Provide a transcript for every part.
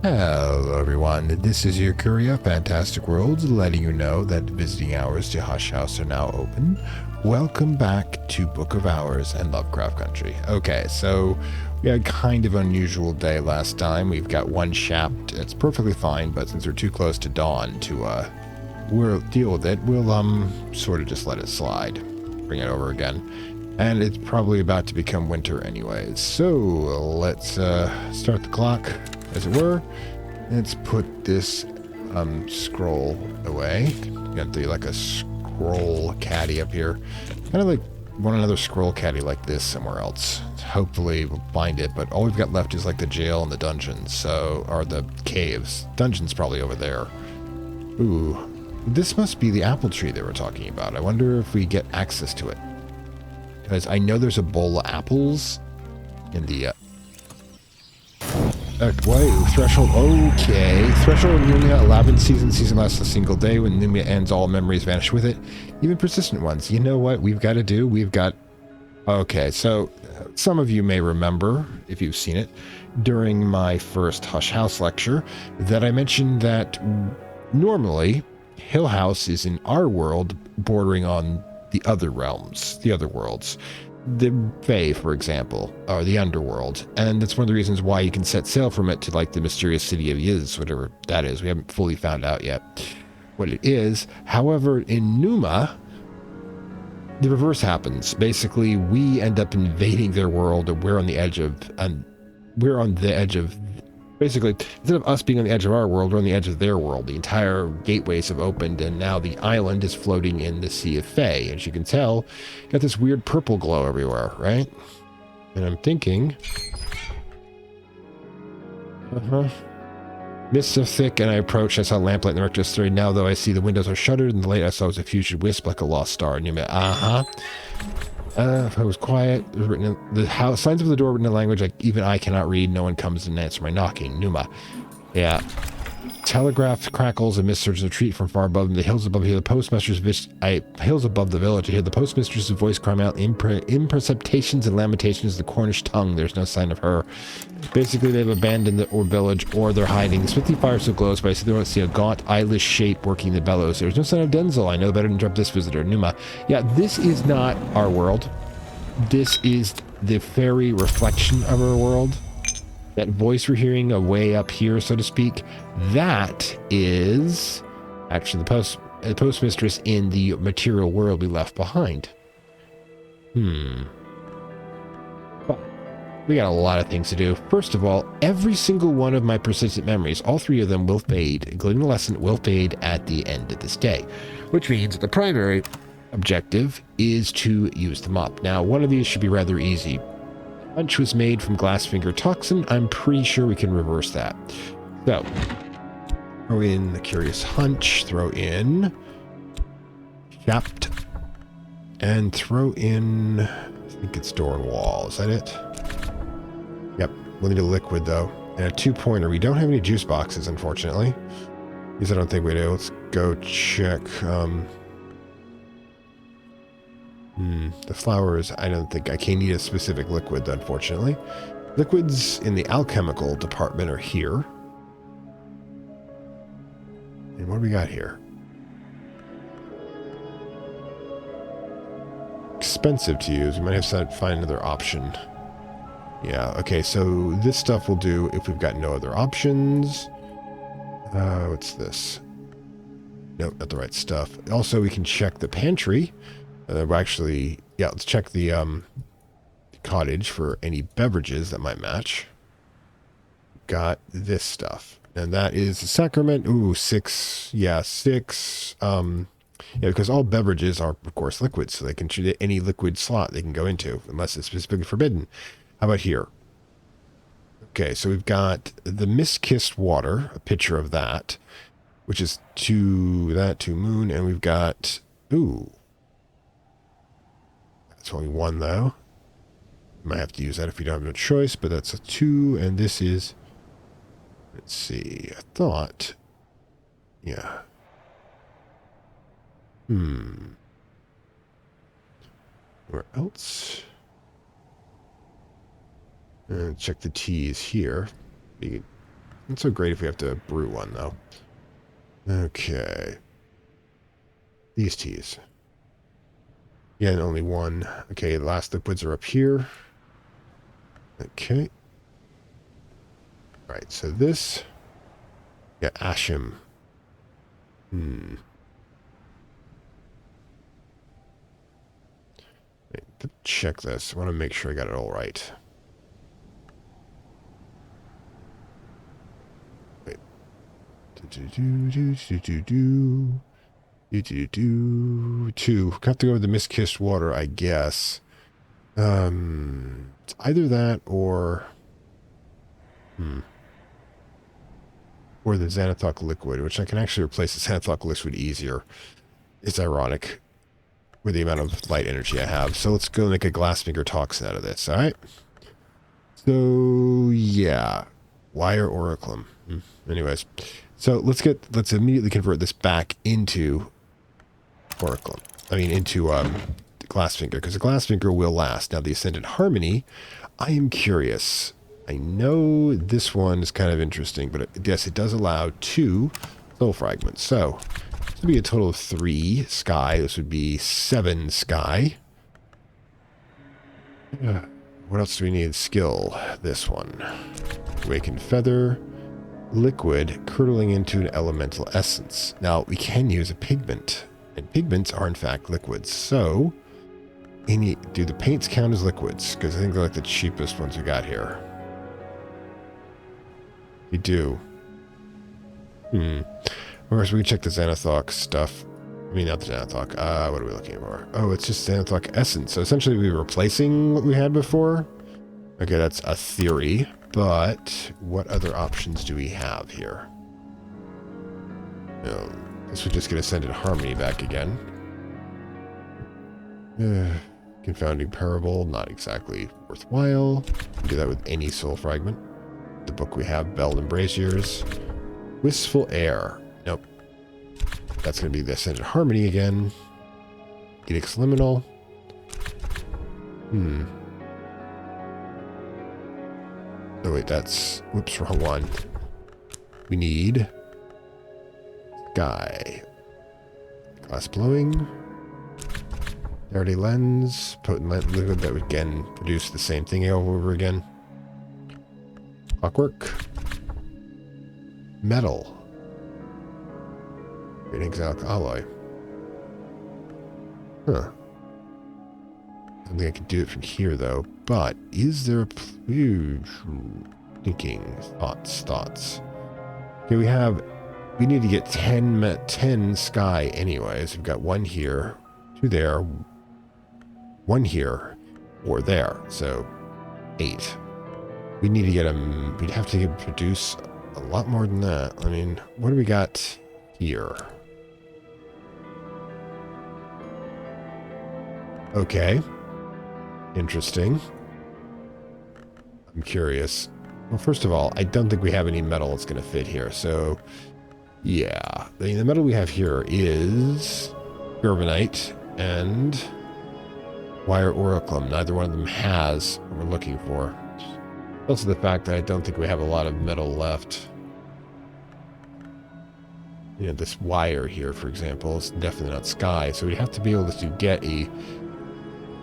Hello everyone, this is your courier, Fantastic Worlds, letting you know that visiting hours to Hush House are now open. Welcome back to Book of Hours and Lovecraft Country. Okay, so we had a kind of unusual day last time. We've got one shaft. It's perfectly fine, but since we're too close to dawn to we'll deal with it, we'll sort of just let it slide. Bring it over again. And it's probably about to become winter anyways. So let's start the clock, as it were. Let's put this scroll away. Got the like a scroll caddy up here. Kind of like want another scroll caddy like this somewhere else. Hopefully we'll find it, but all we've got left is like the jail and the dungeons, so or the caves. Dungeon's probably over there. Ooh, this must be the apple tree they were talking about. I wonder if we get access to it. Because I know there's a bowl of apples in the wait, threshold. Okay. Threshold of Numae, 11th season. Season lasts a single day. When Numae ends, all memories vanish with it. Even persistent ones. You know what we've got to do? We've got... Okay, so some of you may remember, if you've seen it, during my first Hush House lecture, that I mentioned that normally Hill House is in our world bordering on the other realms, the other worlds. The Fae, for example, or the underworld, and that's one of the reasons why you can set sail from it to like the mysterious city of Yiz, whatever that is. We haven't fully found out yet what it is. However, in Numae, the reverse happens. Basically, we end up invading their world, and we're on the edge of, basically, instead of us being on the edge of our world, we're on the edge of their world. The entire gateways have opened, and now the island is floating in the Sea of Fae. As you can tell, got this weird purple glow everywhere, right? And I'm thinking... Mists are thick, and I approached. I saw a lamplight in the rectory. Now, though, I see the windows are shuttered, and the light I saw was a fusion wisp like a lost star. And you may, if I was quiet, it was written in the house, signs of the door written in a language even I cannot read. No one comes and answer my knocking. Numae. Yeah. Telegraph crackles and mist surges retreat from far above them. The hills above here, the postmaster's hills above the village. I hear the postmistress's voice crying out imperceptations and lamentations of the Cornish tongue. There's no sign of her. Basically, they've abandoned the village, or they're hiding. The smithy fire still glows, but I still don't see a gaunt, eyeless shape working the bellows. There's no sign of Denzel. I know better than interrupt this visitor. Numae. Yeah, this is not our world. This is the fairy reflection of our world. That voice we're hearing way up here, so to speak, that is actually the postmistress in the material world we left behind. But we got a lot of things to do. First of all, every single one of my persistent memories, all three of them will fade, including the lesson, will fade at the end of this day, which means the primary objective is to use them up. Now, one of these should be rather easy. Punch was made from glassfinger toxin. I'm pretty sure we can reverse that. So, throw in the curious hunch, throw in chapped, and throw in, I think it's door and wall. Is that it? Yep, we'll need a liquid though. And a 2-pointer. We don't have any juice boxes, unfortunately. At least I don't think we do. Let's go check. The flowers, I don't think I can need a specific liquid, unfortunately. Liquids in the alchemical department are here. And what do we got here? Expensive to use. We might have to find another option. Yeah, okay, so this stuff will do if we've got no other options. What's this? Nope, not the right stuff. Also, we can check the pantry. Actually, yeah, let's check the cottage for any beverages that might match. Got this stuff. And that is a sacrament. Ooh, 6. Yeah, 6. Yeah, because all beverages are, of course, liquids. So they can choose any liquid slot they can go into, unless it's specifically forbidden. How about here? Okay, so we've got the mist-kissed water, a picture of that, which is to moon. And we've got, ooh. It's only 1 though. Might have to use that if you don't have no choice, but that's a 2, and this is, let's see, I thought, yeah. Where else? Check the T's here. Not so great if we have to brew one, though. Okay. These teas. Yeah, and only one. Okay, the last liquids are up here. Okay. All right, so this... Yeah, Asham. Wait, let's check this. I want to make sure I got it all right. Wait. Two. Got to go with the mist-kissed water, I guess. It's either that or... Or the Xanathok liquid, which I can actually replace the Xanathok liquid easier. It's ironic with the amount of light energy I have. So let's go make a glassfinger toxin out of this, alright? So, yeah. Wire oriclum. Anyways. So let's immediately convert this back into oriclum. I mean, into glassfinger, because the glassfinger will last. Now, the Ascendant Harmony, I am curious. I know this one is kind of interesting, but yes, it does allow 2 soul fragments. So, this would be a total of 3 sky. This would be 7 sky. What else do we need? Skill. This one. Awakened Feather. Liquid curdling into an elemental essence. Now, we can use a pigment. And pigments are, in fact, liquids. So, do the paints count as liquids? Because I think they're like the cheapest ones we got here. We do. Whereas we can check the Xanathok stuff. I mean, not the Xanathok. What are we looking for? Oh, it's just Xanathok essence. So essentially we're replacing what we had before. Okay, that's a theory. But what other options do we have here? This would just get Ascended Harmony back again. Confounding Parable, not exactly worthwhile. Do that with any soul fragment. The book we have, Belled and Braziers. Wistful Air. Nope. That's going to be the Ascended Harmony again. Edict's Liminal. Oh wait, that's... Whoops, wrong one. We need... Sky. Glass Blowing. Clarity Lens. Potent Liquid that would again produce the same thing over again. Clockwork. Metal. Great Exotic Alloy. Huh. I don't think I can do it from here, though. But, is there a... Thinking. Thoughts. Okay, we need to get 10 sky anyways. We've got 1 here, 2 there, 1 here, or there. So, 8. We need to get them... We'd have to produce a lot more than that. I mean, what do we got here? Okay. Interesting. I'm curious. Well, first of all, I don't think we have any metal that's going to fit here. So, yeah. The metal we have here is Gerbanite and Wire Oriclum. Neither one of them has what we're looking for. Also the fact that I don't think we have a lot of metal left. You know, this wire here, for example, is definitely not sky. So we'd have to be able to get a...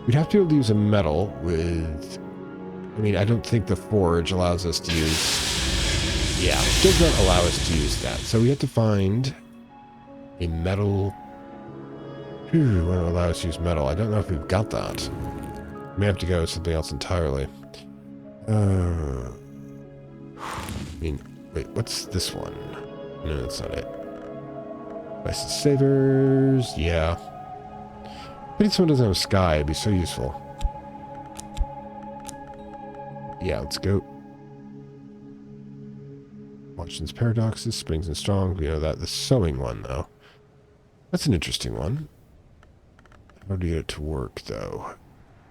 We'd have to be able to use a metal with... I mean, I don't think the forge allows us to use... Yeah, it does not allow us to use that. So we have to find a metal... Whew, what will allow us to use metal? I don't know if we've got that. We may have to go with something else entirely. I mean, wait, what's this one? No, that's not it. License Savers, yeah. I think someone doesn't have a sky, it'd be so useful. Yeah, let's go. Watson's Paradoxes, Springs and Strong, we know that. The Sewing one, though. That's an interesting one. How do you get it to work, though?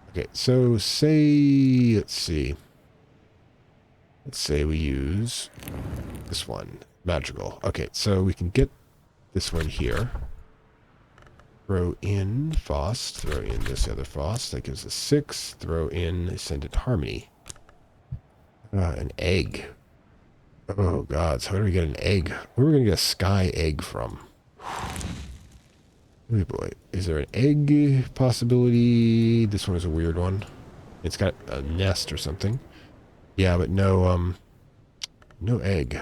Okay, so say, let's see. Let's say we use this one, Magical. Okay, so we can get this one here. Throw in Faust, throw in this other Faust. That gives us 6. Throw in Ascendant Harmony. An egg. Oh, God. So where do we get an egg? Where are we going to get a sky egg from? Oh, boy. Is there an egg possibility? This one is a weird one. It's got a nest or something. Yeah, but no egg.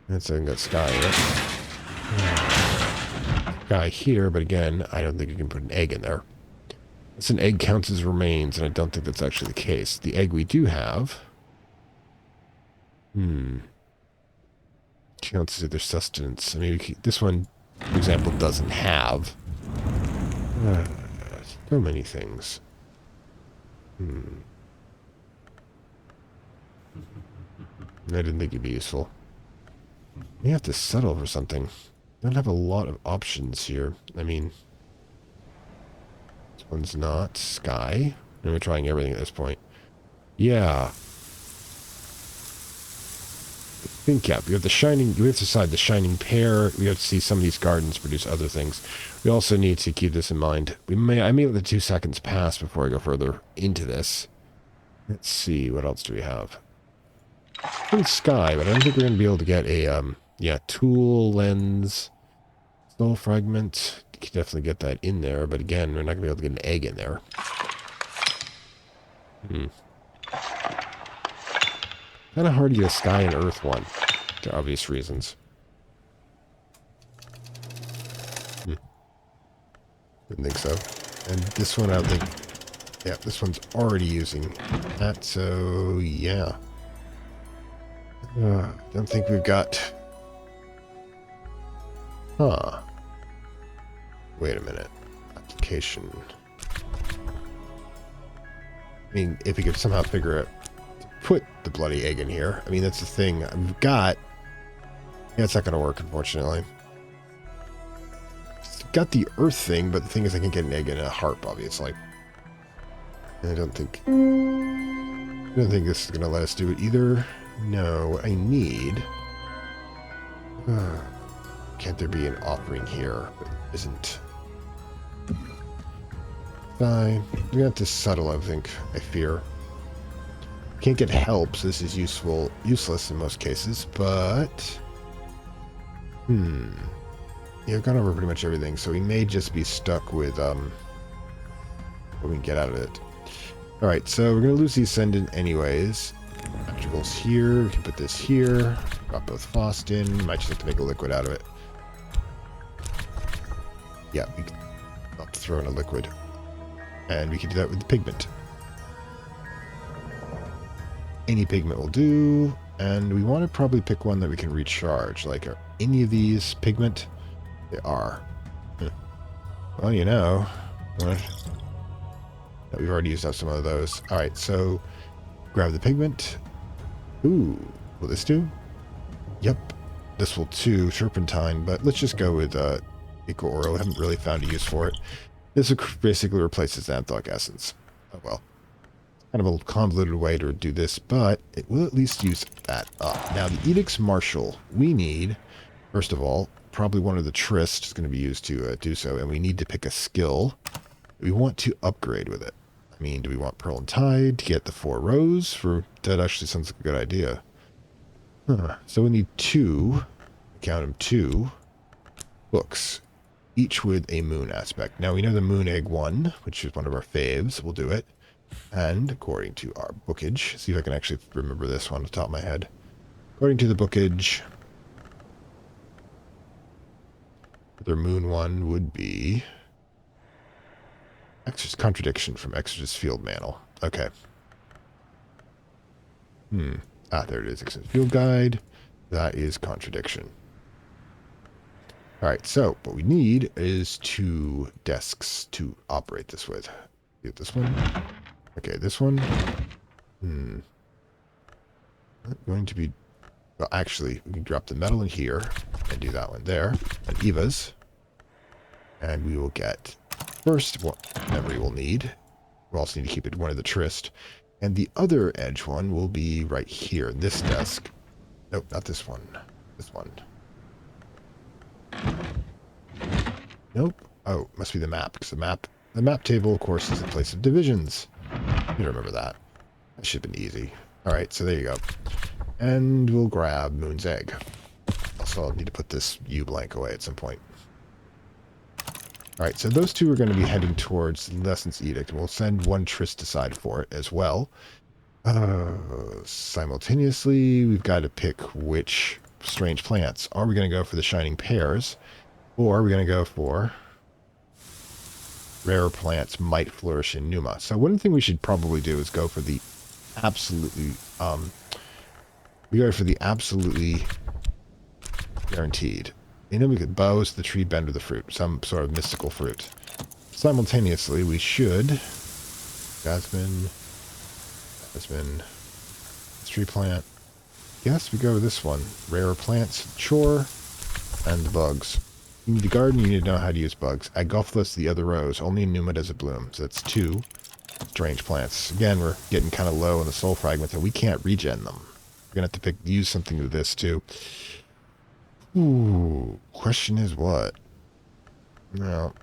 That's a sky, right? Sky here, but again, I don't think you can put an egg in there. It's an egg counts as remains, and I don't think that's actually the case. The egg we do have... counts as their sustenance. I mean, this one, for example, doesn't have. So many things. I didn't think it'd be useful. We have to settle for something. Don't have a lot of options here. I mean, this one's not sky. And we're trying everything at this point. Yeah. I think, yeah, we have the shining, we have to decide the shining pear. We have to see some of these gardens produce other things. We also need to keep this in mind. I may let the 2 seconds pass before I go further into this. Let's see, what else do we have? Sky, but I don't think we're going to be able to get a, yeah, tool, lens, soul fragment. You can definitely get that in there, but again, we're not going to be able to get an egg in there. Kind of hard to get a sky and earth one, for obvious reasons. Didn't think so. And this one, I don't think... Yeah, this one's already using that, so yeah. Don't think we've got... Huh. Wait a minute. Application. I mean, if we could somehow figure out to put the bloody egg in here. I mean, that's the thing. We've got... Yeah, it's not going to work, unfortunately. Got the earth thing, but the thing is I can get an egg in a harp, obviously. And I don't think this is going to let us do it either. No, what I need... can't there be an offering here? But isn't. We're going to have to settle, I think. I fear. Can't get help, so this is useless in most cases, but... Yeah, I've gone over pretty much everything, so we may just be stuck with what we can get out of it. Alright, so we're going to lose the Ascendant anyways. Electricals here, we can put this here. Got both Frost in, might just have to make a liquid out of it. Yeah, we can have to throw in a liquid. And we can do that with the pigment. Any pigment will do, and we want to probably pick one that we can recharge. Like, are any of these pigment? They are. Well, you know. We've already used up some of those. Alright, so grab the pigment. Ooh, will this do? Yep. This will too, turpentine, but let's just go with Eco Oro. I haven't really found a use for it. This basically replaces Xanthok Essence. Oh well. Kind of a convoluted way to do this, but it will at least use that up. Now, the Edicts Martial, we need, first of all, probably one of the Trist is going to be used to do so, and we need to pick a skill we want to upgrade with it. I mean, do we want Pearl and Tide to get the 4 rows? That actually sounds like a good idea. So we need 2, count them 2, books, each with a moon aspect. Now we know the Moon Egg 1, which is one of our faves, will do it. And according to our bookage, see if I can actually remember this one off the top of my head. According to the bookage, their Moon 1 would be Contradiction from Exorcist Field Mantle. Okay. There it is. Exorcist Field Guide. That is Contradiction. Alright, so what we need is 2 desks to operate this with. Get this one. Okay, this one. Not going to be... Well, actually, we can drop the metal in here and do that one there. And Eva's. And we will get... First, what memory we'll need. We'll also need to keep it one of the Trist. And the other edge one will be right here, this desk. Nope, not this one. This one. Nope. Oh, must be the map, because the map table, of course, is the place of divisions. You remember that. That should have been easy. Alright, so there you go. And we'll grab Moon's Egg. Also, I'll need to put this U blank away at some point. Alright, so those two are going to be heading towards Lessons Edict, and we'll send one Trist aside for it as well. Simultaneously, we've got to pick which strange plants. Are we going to go for the Shining Pears, or are we going to go for rare plants might flourish in Numae? So one thing we should probably do is go for the absolutely, guaranteed. You know, we could bows, the tree bend, or the fruit, some sort of mystical fruit. Simultaneously, we should jasmine, tree plant. Yes, we go with this one. Rare plants, chore, and the bugs. You need to garden, you need to know how to use bugs. Agophyllus, the other rose. Only in Numae does it bloom. So that's 2 strange plants. Again, we're getting kind of low on the soul fragments, and we can't regen them. We're going to have to use something of this, too. Ooh, question is what? No.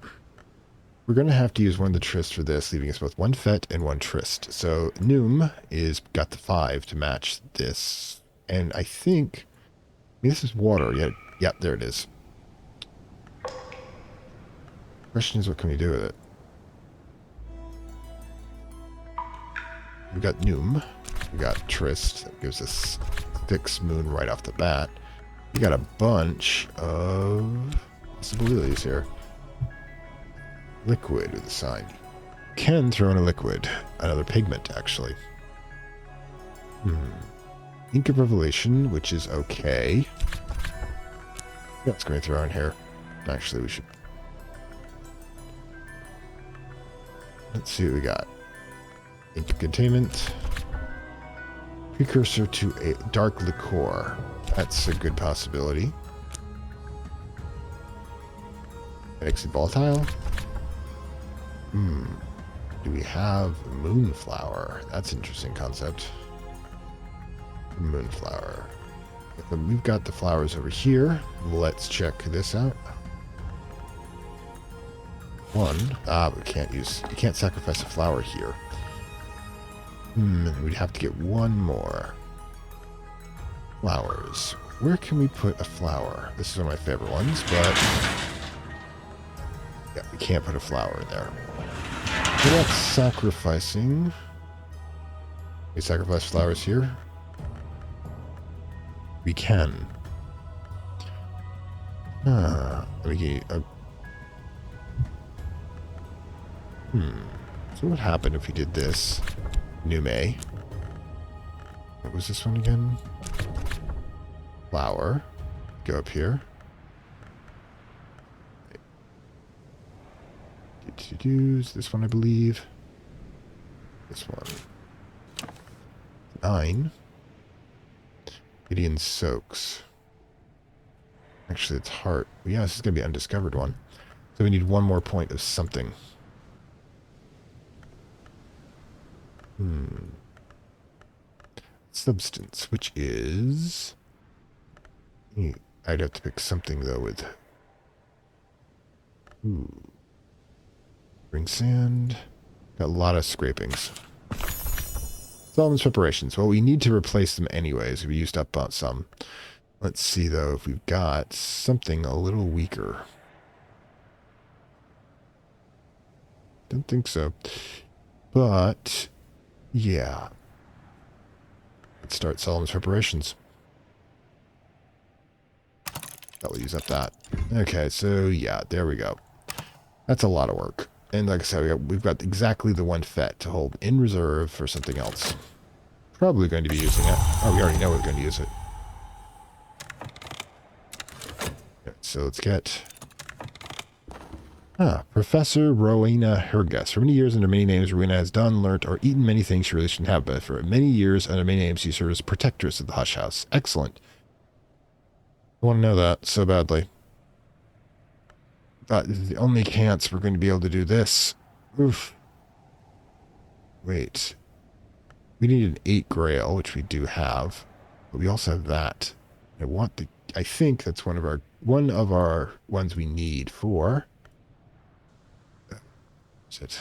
We're going to have to use one of the Trist for this, leaving us both 1 Fet and 1 Trist. So Noom is got the 5 to match this. And I think... this is water. Yeah, yep, there it is. Question is, what can we do with it? We got Noom. We got Trist. That gives us 6 moon right off the bat. We got a bunch of possibilities here. Liquid with a sign. Can throw in a liquid. Another pigment, actually. Ink of Revelation, which is okay. Yeah, it's going to throw in here. Actually, we should... let's see what we got. Ink of Containment. Precursor to a dark liqueur. That's a good possibility. Makes it volatile. Do we have Moonflower? That's an interesting concept. Moonflower. We've got the flowers over here. Let's check this out. 1. We can't use... you can't sacrifice a flower here. We'd have to get 1 more. Flowers. Where can we put a flower? This is one of my favorite ones, but... yeah, we can't put a flower in there. We're not sacrificing. We sacrifice flowers here? We can. We can... So what happened if we did this? Numae. What was this one again? Flower. Go up here. Use this one, I believe. This one. 9. Gideon Soaks. Actually, it's heart. Yeah, this is going to be an undiscovered one. So we need 1 more point of something. Substance, which is... I'd have to pick something, though, with... Bring sand. Got a lot of scrapings. Solomon's preparations. Well, we need to replace them anyways. We used up some. Let's see, though, if we've got something a little weaker. Don't think so. But, yeah. Let's start Solomon's preparations. That will use up that. Okay, so, yeah, there we go. That's a lot of work. And like I said, we've got exactly the 1 Fet to hold in reserve for something else. Probably going to be using it. Oh, we already know we're going to use it. Okay, so let's get... Professor Rowena Hergus. For many years under many names, Rowena has done, learnt, or eaten many things she really shouldn't have, but for many years under many names, she served as protectress of the Hush House. Excellent. I want to know that so badly. Thought this is the only chance we're going to be able to do this. Oof. Wait. We need an 8 Grail, which we do have. But we also have that. I think that's one of our ones we need for... is it?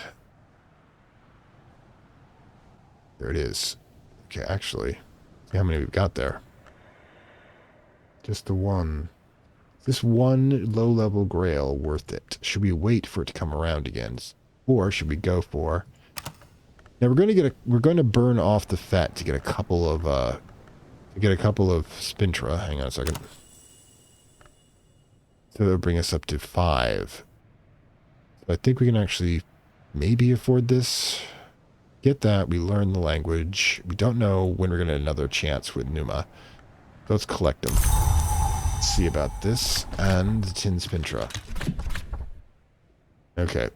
There it is. Okay, actually. See how many we've got there. Just the one. This one low-level grail worth it? Should we wait for it to come around again? Or should we go for... Now we're going to burn off the fat to get a couple of spintra. Hang on a second. So that'll bring us up to 5. So I think we can actually maybe afford this. Get that. We learn the language. We don't know when we're going to get another chance with Numae. So let's collect them. Let's see about this. And the tin spintra. Okay.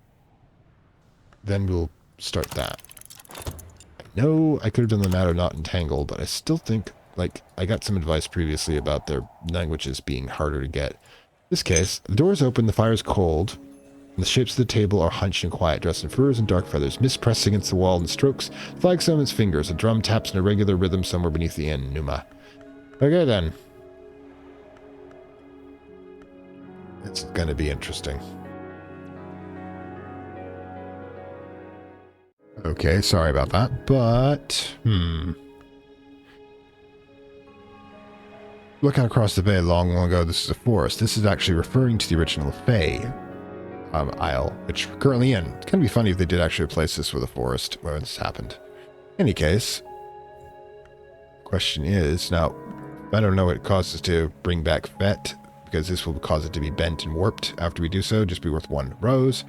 Then we'll start that. No, I could have done the matter not entangled, but I still think, like, I got some advice previously about their languages being harder to get. In this case, the door is open, the fire is cold, and the shapes of the table are hunched and quiet, dressed in furs and dark feathers. Mist presses against the wall and strokes the flagstone with its fingers. A drum taps in a regular rhythm somewhere beneath the inn. Numae. Okay, then. It's going to be interesting. Okay, sorry about that, but... Looking across the bay long ago, this is a forest. This is actually referring to the original faery Isle, which we're currently in. It's going to be funny if they did actually replace this with a forest where this happened. In any case, question is, now, I don't know what it causes to bring back Vet, because this will cause it to be bent and warped after we do so, just be worth 1 rose.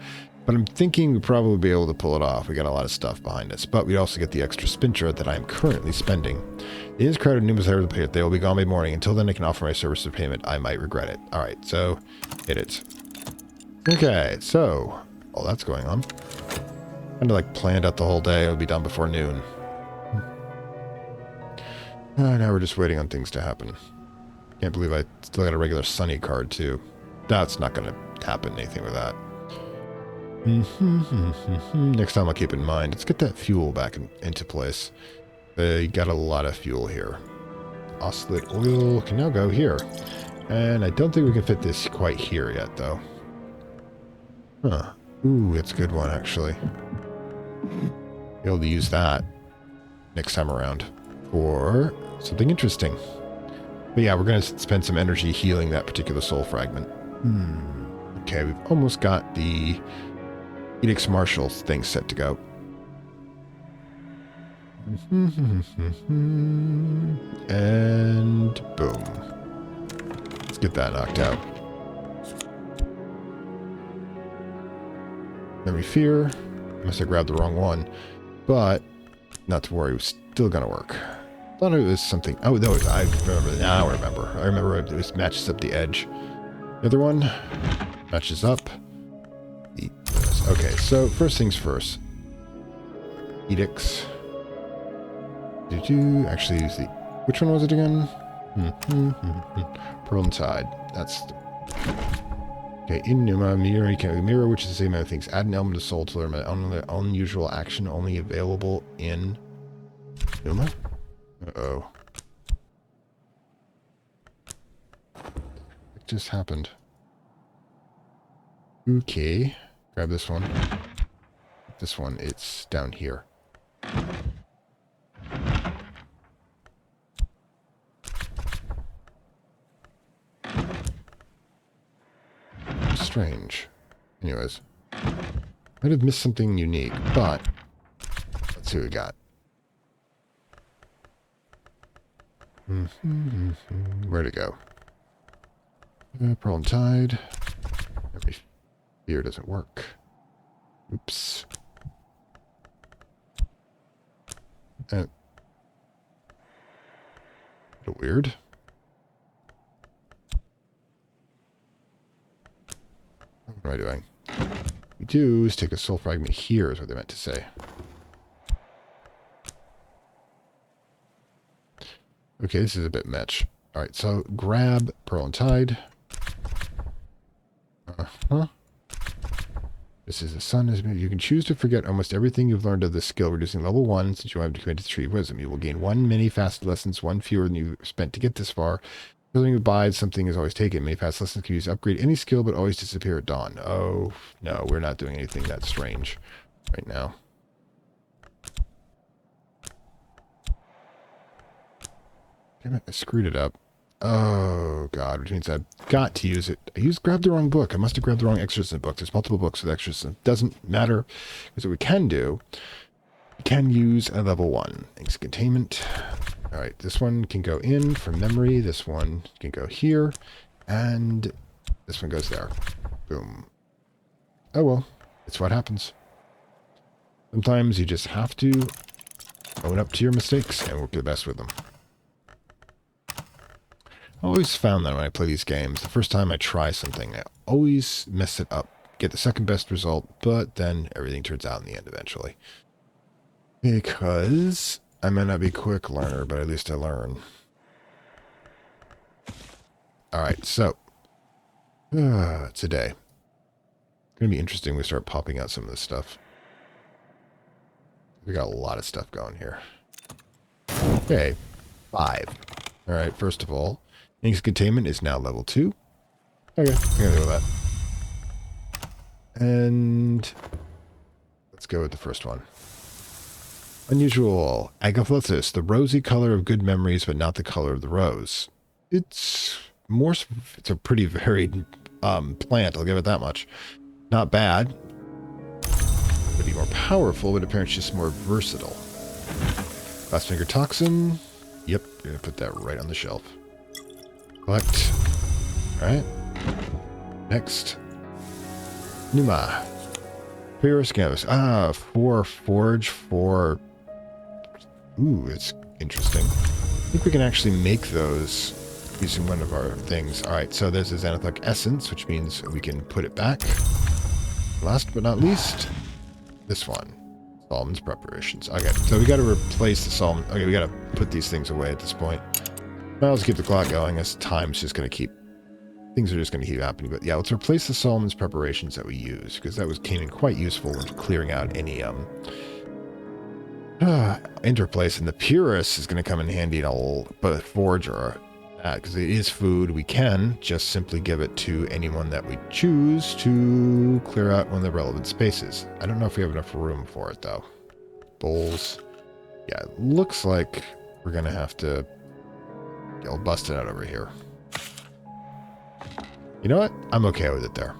But I'm thinking we'll probably be able to pull it off. We got a lot of stuff behind us. But we also get the extra spintra that I am currently spending. It is crowded numerous hours to pay it. They will be gone by morning. Until then, I can offer my service of payment. I might regret it. Alright, so hit it. Okay, so all that's going on. Kind of like planned out the whole day. It'll be done before noon. Now we're just waiting on things to happen. Can't believe I still got a regular sunny card, too. That's not going to happen, anything with that. Next time I'll keep it in mind. Let's get that fuel back into place. You got a lot of fuel here. Oscillate oil can now go here. And I don't think we can fit this quite here yet, though. Huh. Ooh, it's a good one, actually. Be able to use that next time around for something interesting. But yeah, we're going to spend some energy healing that particular soul fragment. Okay, we've almost got the Edicts Marshal thing set to go. And boom. Let's get that knocked out. Memory Fear. Unless I grabbed the wrong one. But not to worry, it was still going to work. Thought it was something. Oh, no, I remember. Now I remember. I remember it was matches up the edge. The other one matches up. Okay, so first things first. Edicts. Actually use the... Which one was it again? Pearl and Tide. That's... Okay, in Numae, mirror, you can mirror, which is the same amount of things. Add an element of soul to learn an unusual action only available in Numae? Uh-oh. What just happened? Okay. Grab this one. This one, it's down here. Strange. Anyways. Might have missed something unique, but let's see what we got. Where'd it go? Pearl and Tide. Every fear doesn't work. Oops. A little weird. What am I doing? What we do is take a soul fragment here, is what they meant to say. Okay, this is a bit much. Alright, so grab Pearl and Tide. This is the sun. You can choose to forget almost everything you've learned of this skill, reducing level 1 since you have to commit to 3 wisdom. You will gain 1 many fast lessons, 1 fewer than you spent to get this far. Something you buy, something is always taken. Many fast lessons can use to upgrade any skill, but always disappear at dawn. Oh, no, we're not doing anything that strange right now. Damn it, I screwed it up. Oh, God, which means I've got to use it. Grabbed the wrong book. I must have grabbed the wrong exorcism book. There's multiple books with exorcism. Doesn't matter, because what we can do, we can use a level 1. Thanks, containment. All right, this one can go in from memory. This one can go here, and this one goes there. Boom. Oh, well, it's what happens. Sometimes you just have to own up to your mistakes and work your best with them. I always found that when I play these games, the first time I try something, I always mess it up, get the second best result, but then everything turns out in the end eventually. Because I may not be a quick learner, but at least I learn. Alright, so, today. It's going to be interesting when we start popping out some of this stuff. We got a lot of stuff going here. Okay, 5. Alright, first of all, Ink's containment is now level 2. Okay, I'm going to go with that. And let's go with the first one. Unusual. Agathlysis, the rosy color of good memories, but not the color of the rose. It's a pretty varied plant, I'll give it that much. Not bad. Would be more powerful, but apparently just more versatile. Last finger toxin. Yep, we're going to put that right on the shelf. Collect. Alright. Next. Numae. Pyrrhus canvas. 4 forge, 4... Ooh, it's interesting. I think we can actually make those using one of our things. Alright, so there's a Xanathoc essence, which means we can put it back. Last but not least, this one. Solomon's preparations. Okay, so we got to replace the Solomon. Okay, we got to put these things away at this point. Well, let's keep the clock going as time's just going to keep... Things are just going to keep happening. But yeah, let's replace the Solomon's preparations that we use, because that came in quite useful when clearing out any interplace. And the Pyrrhus is going to come in handy in a forge or that, because it is food. We can just simply give it to anyone that we choose to clear out one of the relevant spaces. I don't know if we have enough room for it, though. Bowls. Yeah, it looks like we're going to have to... I'll bust it out over here. You know what? I'm okay with it there.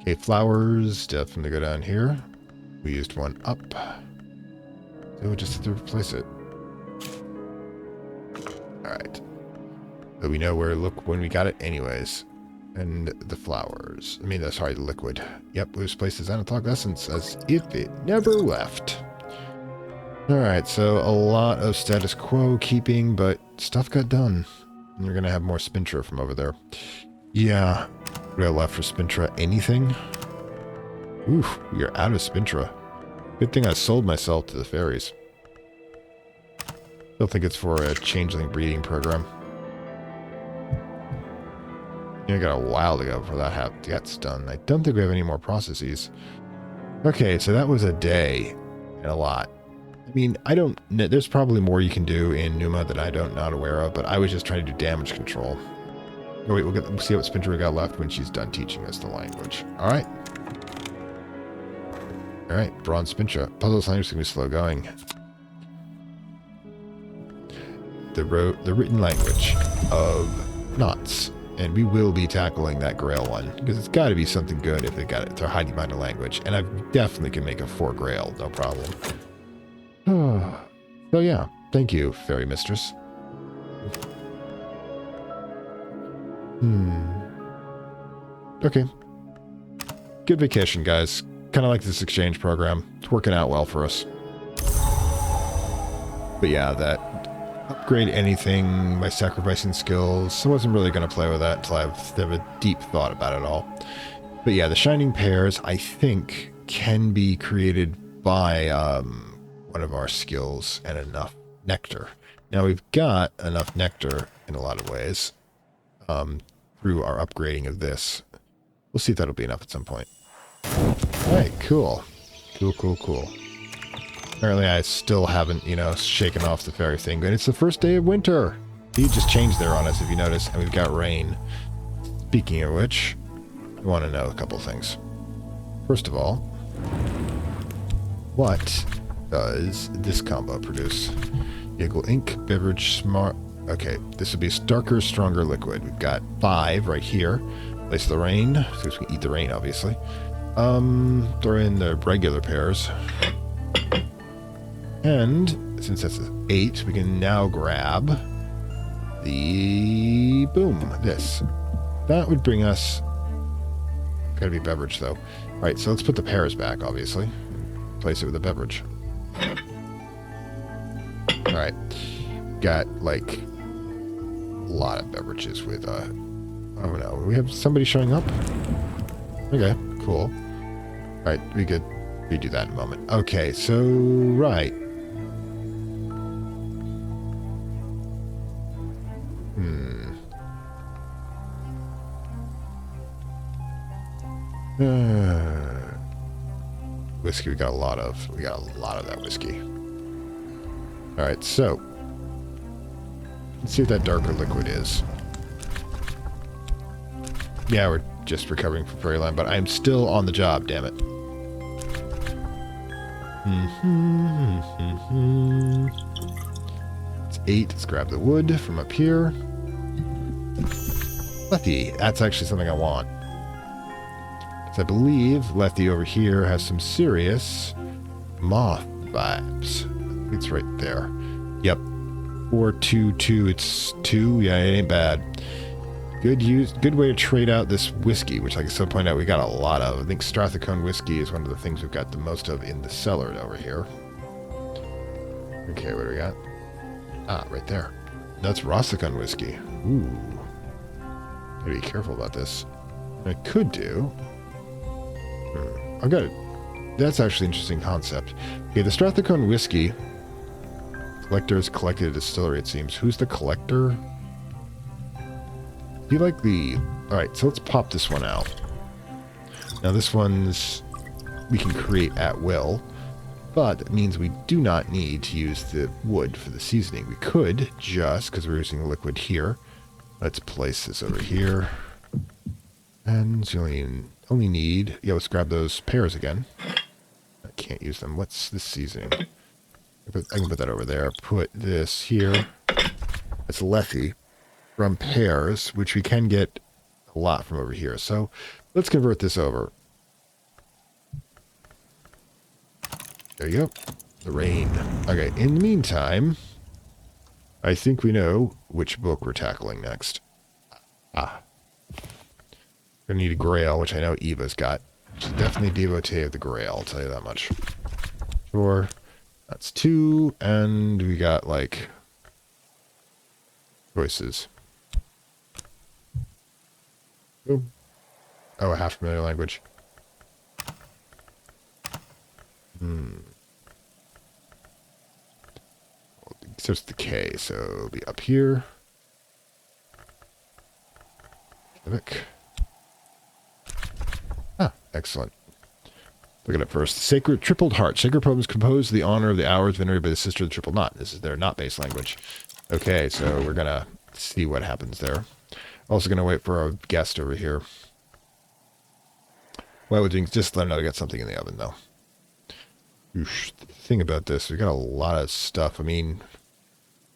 Okay, flowers definitely go down here. We used one up. So we'll just have to replace it. Alright. So we know where, look, when we got it anyways. And the flowers. I mean, sorry, the liquid. Yep, we just placed the Xanathoc essence as if it never left. Alright, so a lot of status quo keeping, but stuff got done. And we're going to have more Spintra from over there. Yeah. What do I left for Spintra? Anything? Oof, we are out of Spintra. Good thing I sold myself to the fairies. Still think it's for a changeling breeding program. You got a while to go before that gets done. I don't think we have any more processes. Okay, so that was a day and a lot. I mean, there's probably more you can do in Numae that I don't not aware of, but I was just trying to do damage control. Oh, wait, we'll see what Spintra we got left when she's done teaching us the language. Alright. Alright, bronze Spintra. Puzzle language is going to be slow going. The written language of knots. And we will be tackling that Grail one, because it's got to be something good if they got it. They're hiding behind a language. And I definitely can make a 4 Grail, no problem. So yeah, thank you, Fairy Mistress. Okay. Good vacation, guys. Kind of like this exchange program. It's working out well for us. But yeah, that upgrade anything by sacrificing skills. I wasn't really going to play with that until I have a deep thought about it all. But yeah, the Shining Pears, I think, can be created by one of our skills and enough nectar. Now, we've got enough nectar in a lot of ways through our upgrading of this. We'll see if that'll be enough at some point. All right, cool. Cool. Apparently I still haven't, shaken off the fairy thing. And it's the first day of winter. He just changed there on us, if you notice. And we've got rain. Speaking of which, I want to know a couple things. First of all, what does this combo produce? Vehicle ink, beverage, smart Okay, this would be a darker, stronger liquid. We've got 5 right here. Place the rain, so we can eat the rain, obviously. Throw in the regular pears. And since that's 8, we can now grab the this. That would bring us. Gotta be beverage though. All right, so let's put the pears back, obviously. Place it with a beverage. All right, got like a lot of beverages with. Oh no, we have somebody showing up. Okay, cool. All right, we could redo that in a moment. Okay, so right. Whiskey we got a lot of. We got a lot of that whiskey. Alright, so let's see what that darker liquid is. Yeah, we're just recovering from fairyland, but I'm still on the job, damn it. It's 8. Let's grab the wood from up here. Letty, that's actually something I want. I believe Letty over here has some serious moth vibes. It's right there. Yep. 422. It's 2. Yeah, it ain't bad. Good way to trade out this whiskey, which, like I said, point out, we got a lot of. I think Strathacone whiskey is one of the things we've got the most of in the cellar over here. Okay, what do we got? Ah, right there. That's Rossicon whiskey. Ooh. Gotta be careful about this. What I could do. I've got it. That's actually an interesting concept. Okay, the Strathacone whiskey. Collectors collected at a distillery, it seems. Who's the collector? Do you like the... Alright, so let's pop this one out. Now this one's... we can create at will. But it means we do not need to use the wood for the seasoning. We could just, because we're using a liquid here. Let's place this over here. And you only need... Yeah, let's grab those pears again. I can't use them. What's this seasoning? I can put that over there. Put this here. It's Letty from pears, which we can get a lot from over here. So let's convert this over. There you go. The rain. Okay, in the meantime, I think we know which book we're tackling next. Ah. Gonna need a grail, which I know Eva's got. She's definitely a devotee of the grail, I'll tell you that much. Sure. That's 2, and we got, like, choices. Ooh. Oh, a half familiar language. So it's the K, so it'll be up here. Civic. Ah, excellent. Look at it first. Sacred Tripled Heart. Sacred poems composed to the honor of the hours venerated by the sister of the Triple Knot. This is their knot-based language. Okay, so we're going to see what happens there. Also going to wait for our guest over here. Well, we're doing, just let him know we got something in the oven, though. Oosh, the thing about this, we've got a lot of stuff. I mean,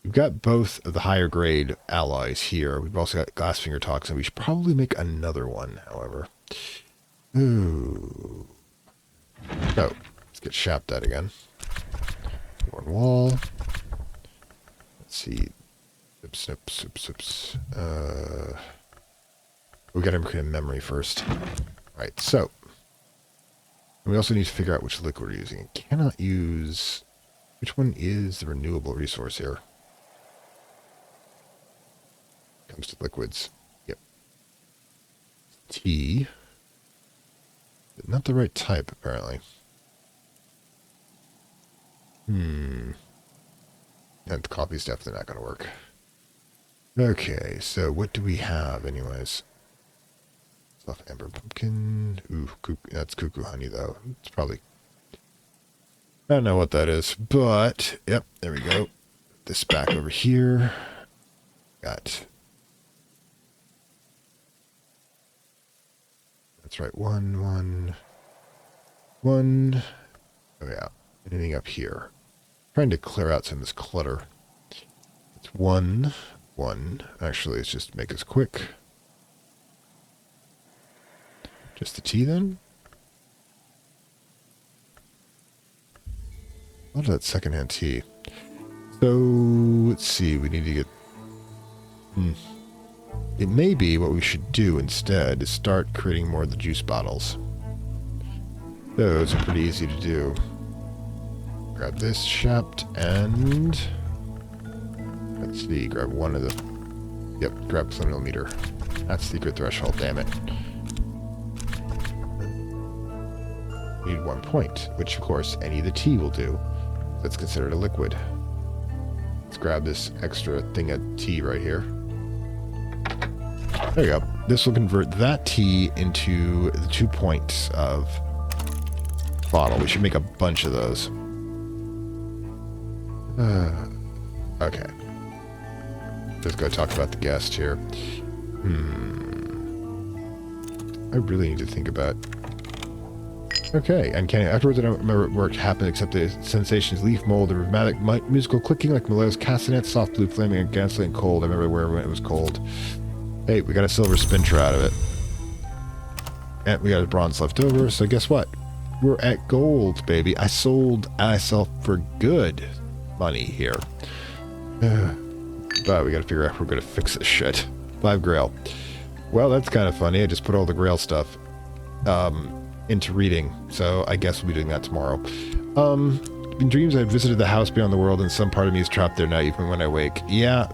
we've got both of the higher grade alloys here. We've also got Glassfinger Toxin. We should probably make another one, however. Ooh. So, let's get Shapped at again. One wall. Let's see. Sips. We got to create a memory first. Right, so. We also need to figure out which liquid we're using. I cannot use... Which one is the renewable resource here? Comes to liquids. Yep. Tea. Not the right type, apparently. And the coffee's definitely not going to work. Okay, so what do we have, anyways? Soft amber pumpkin. Ooh, that's cuckoo honey, though. It's probably... I don't know what that is, but... Yep, there we go. This back over here. Got... That's right, one. Oh, yeah. Anything up here? Trying to clear out some of this clutter. It's 1. one. Actually, let's just make this quick. Just the tea then? A lot of that secondhand tea. So, let's see, we need to get... It may be what we should do instead is start creating more of the juice bottles. Those are pretty easy to do. Grab this shaft and... Let's see, grab one of the... Yep, grab millimeter. That's secret threshold, damn it. Need 1 point, which of course any of the tea will do. That's considered a liquid. Let's grab this extra thing of tea right here. There you go. This will convert that tea into the 2 points of bottle. We should make a bunch of those. Okay. Let's go talk about the guest here. I really need to think about... Okay, and afterwards I don't remember what happened except the sensations, leaf mold, the rhythmic musical clicking like Malayo's castanets, soft blue flaming and ghastly and cold. I remember where it was cold. Hey, we got a silver spincher out of it. And we got a bronze left over, so guess what? We're at gold, baby. I sold myself for good money here. But we gotta figure out how we're gonna fix this shit. 5 grail. Well, that's kind of funny. I just put all the grail stuff into reading, so I guess we'll be doing that tomorrow. In dreams, I visited the house beyond the world, and some part of me is trapped there now, even when I wake. Yeah,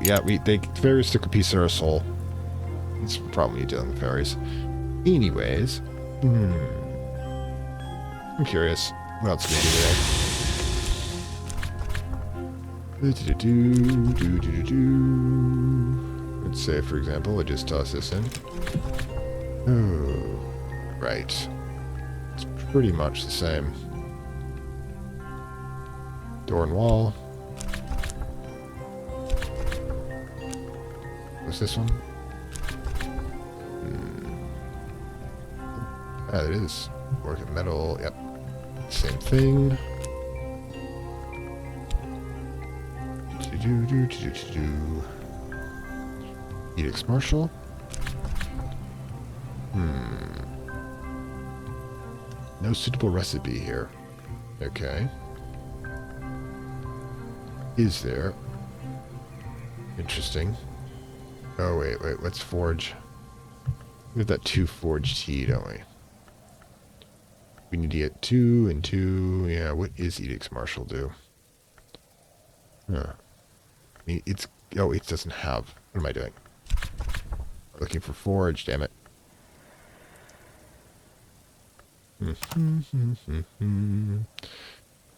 fairies took a piece of our soul. That's the problem you're dealing with fairies. Anyways, I'm curious. What else can we do today? Let's say, for example, I just toss this in. Oh, right. It's pretty much the same. Door and wall. What's this one? Ah, it is. Working metal. Yep. Same thing. Edicts Marshal. No suitable recipe here. Okay. Is there? Interesting. Oh, wait. Let's forge. We have that 2 forged tea, don't we? We need to get 2 and 2. Yeah, what is Edicts Marshal do? Huh. I mean, it's... Oh, it doesn't have... What am I doing? Looking for forge, damn it.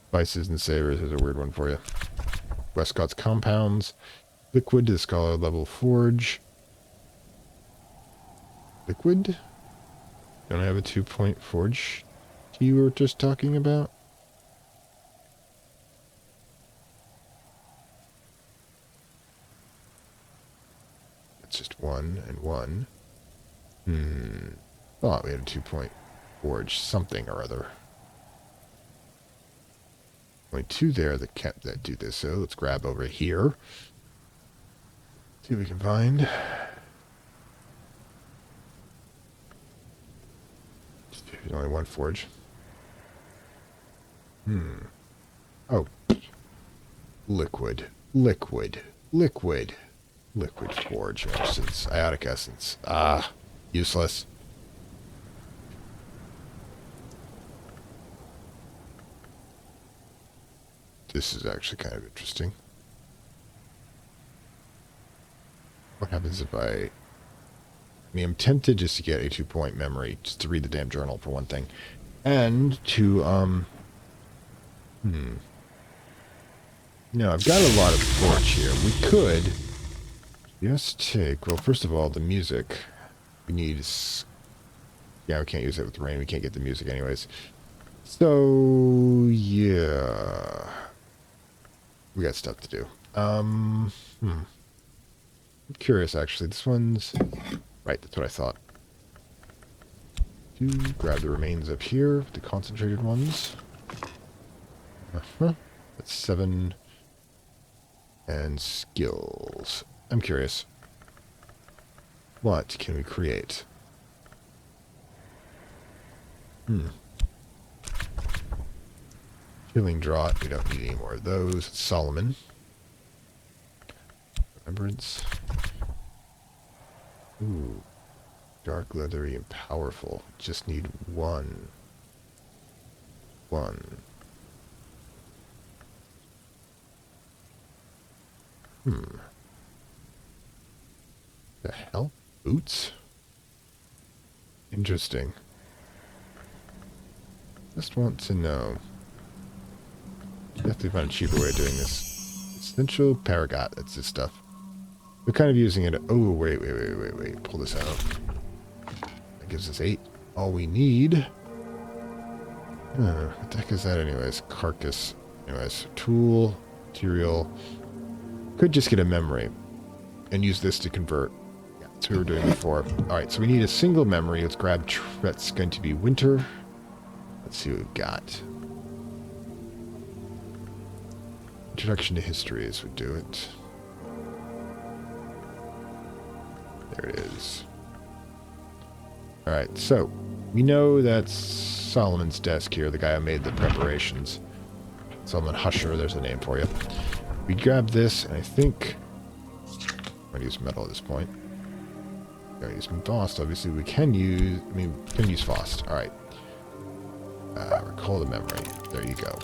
Spices and savors is a weird one for you. Westcott's compounds. Liquid to the scholar level forge. Liquid? Don't I have a 2-point forge tea we were just talking about? It's just 1 and 1. Thought we had a 2-point forge something or other. Only 2 there that do this, so let's grab over here. See what we can find. There's only 1 forge. Oh. Liquid forge essence. Iotic essence. Ah. Useless. This is actually kind of interesting. What happens if I mean, I'm tempted just to get a 2-point memory, just to read the damn journal for one thing. And to, No, I've got a lot of forge here. We could just take, well, first of all, the music. We need, yeah, we can't use it with rain. We can't get the music anyways. So, yeah. We got stuff to do. I'm curious, actually. This one's... Right, that's what I thought. Grab the remains up here, the concentrated ones. That's 7. And skills. I'm curious. What can we create? Healing Draught. We don't need any more of those. Solomon. Remembrance. Ooh. Dark, leathery, and powerful. Just need one. The hell? Boots? Interesting. Just want to know. Definitely find a cheaper way of doing this. Essential Paragot. That's this stuff. We're kind of using it. Oh, wait. Pull this out. That gives us 8. All we need. What the heck is that anyways? Carcass. Anyways, tool, material. Could just get a memory and use this to convert. Yeah, that's what we were doing before. Alright, so we need a single memory. Let's grab, that's going to be winter. Let's see what we've got. Introduction to histories would do it. There it is. Alright, so we know that's Solomon's desk here, the guy who made the preparations. Solomon Husher, there's a name for you. We grab this, and I think I'm going to use metal at this point. We're going to use Fost, obviously. We can use Fost. Alright. Recall the memory. There you go.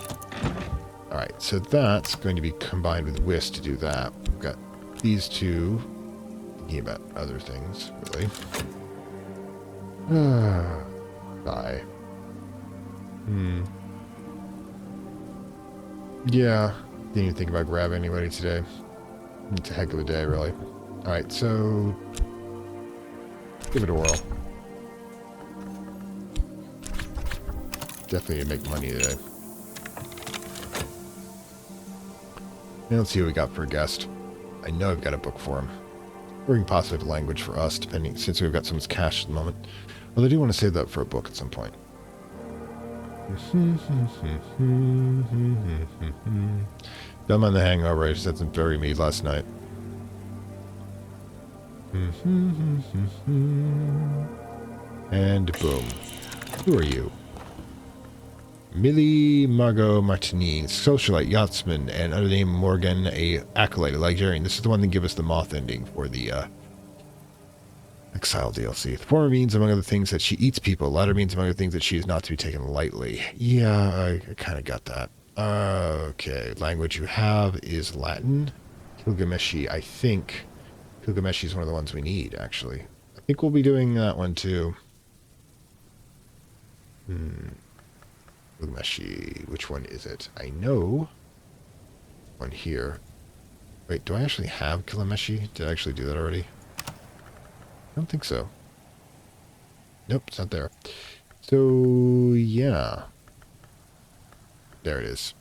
Alright, so that's going to be combined with Whist to do that. We've got these two. Thinking about other things, really. Die. Yeah. Didn't even think about grabbing anybody today. It's a heck of a day, really. Alright, so give it a whirl. Definitely need to make money today. Now let's see what we got for a guest. I know I've got a book for him. Or even possibly a language for us, depending, since we've got so much cash at the moment. Although I do want to save that for a book at some point. Dumb on the hangover. I just had some fairy mead last night. And boom. Who are you? Millie Margot Martini, socialite, yachtsman, and under the name Morgan, a acolyte, a librarian. This is the one that gave us the moth ending for the Exile DLC. The former means, among other things, that she eats people. The latter means, among other things, that she is not to be taken lightly. Yeah, I kind of got that. Okay, language you have is Latin. Gilgameshi, I think. Gilgameshi is one of the ones we need, actually. I think we'll be doing that one, too. Gilgameshi, which one is it? I know one here. Wait, do I actually have Gilgameshi? Did I actually do that already? I don't think so. Nope, it's not there. So, yeah. There it is.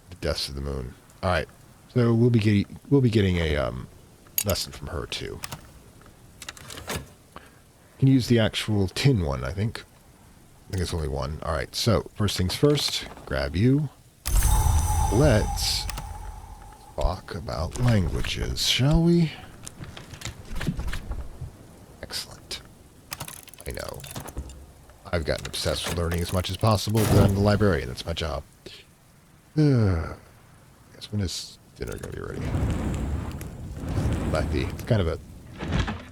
The Deaths of the Moon. Alright, so we'll be getting a lesson from her, too. Can use the actual tin one, I think. I think it's only one. Alright, so, first things first, grab you. Let's talk about languages, shall we? Excellent. I know. I've gotten obsessed with learning as much as possible, but I'm the librarian. That's my job. Guess when is dinner going to be ready? Might be. It's kind of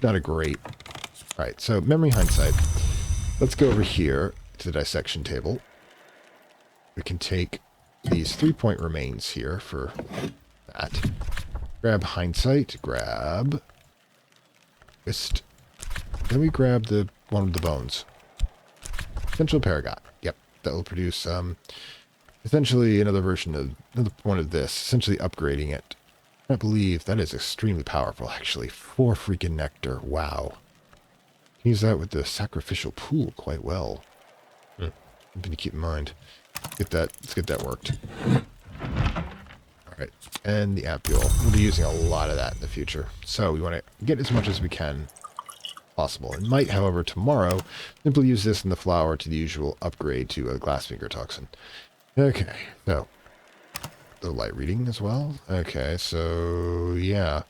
not a great... Alright, so memory hindsight. Let's go over here to the dissection table. We can take these 3-point remains here for that. Grab hindsight, grab Whist. Then we grab the one with the bones. Essential Paragot. Yep, that will produce essentially another version of another one of this, essentially upgrading it. I believe that is extremely powerful, actually. 4 freaking nectar. Wow. Can use that with the sacrificial pool quite well. Something to keep in mind. Let's get that worked. Alright, and the apule. We'll be using a lot of that in the future. So we want to get as much as we can possible. It might, however, tomorrow, simply use this in the flower to the usual upgrade to a glassfinger toxin. Okay, so the light reading as well. Okay, so yeah.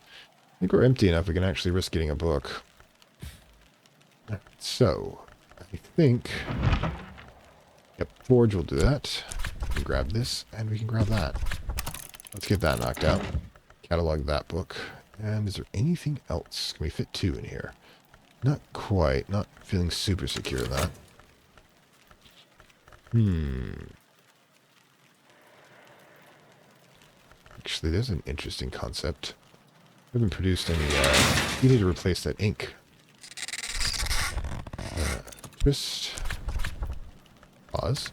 think we're empty enough we can actually risk getting a book. So, I think... Yep, Forge will do that. We can grab this, and we can grab that. Let's get that knocked out. Catalog that book. And is there anything else? Can we fit 2 in here? Not quite. Not feeling super secure of that. Actually, there's an interesting concept. We haven't produced any... we need to replace that ink. Just... Pause.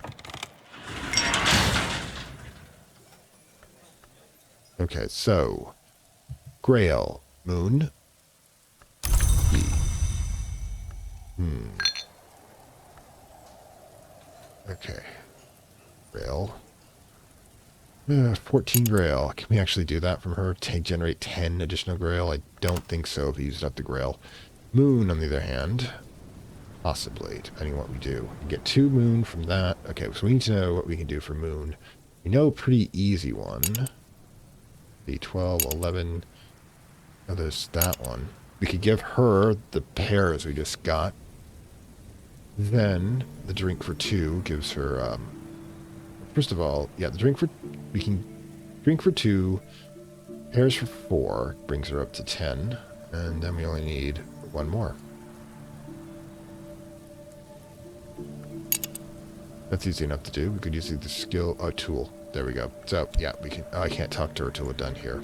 Okay, so... Grail. Moon. E. Okay. Grail. 14 Grail. Can we actually do that from her? Generate 10 additional Grail? I don't think so if we used up the Grail. Moon, on the other hand... Possibly, depending on what we do. We get 2 Moon from that. Okay, so we need to know what we can do for Moon. We know a pretty easy one. The 12, 11... Oh, there's that one. We could give her the pears we just got. Then, the drink for 2 gives her... First of all, yeah, the drink for... We can drink for 2, pears for 4, brings her up to 10, and then we only need 1 more. That's easy enough to do. We could use the skill... tool. There we go. So, yeah, we can... I can't talk to her till we're done here.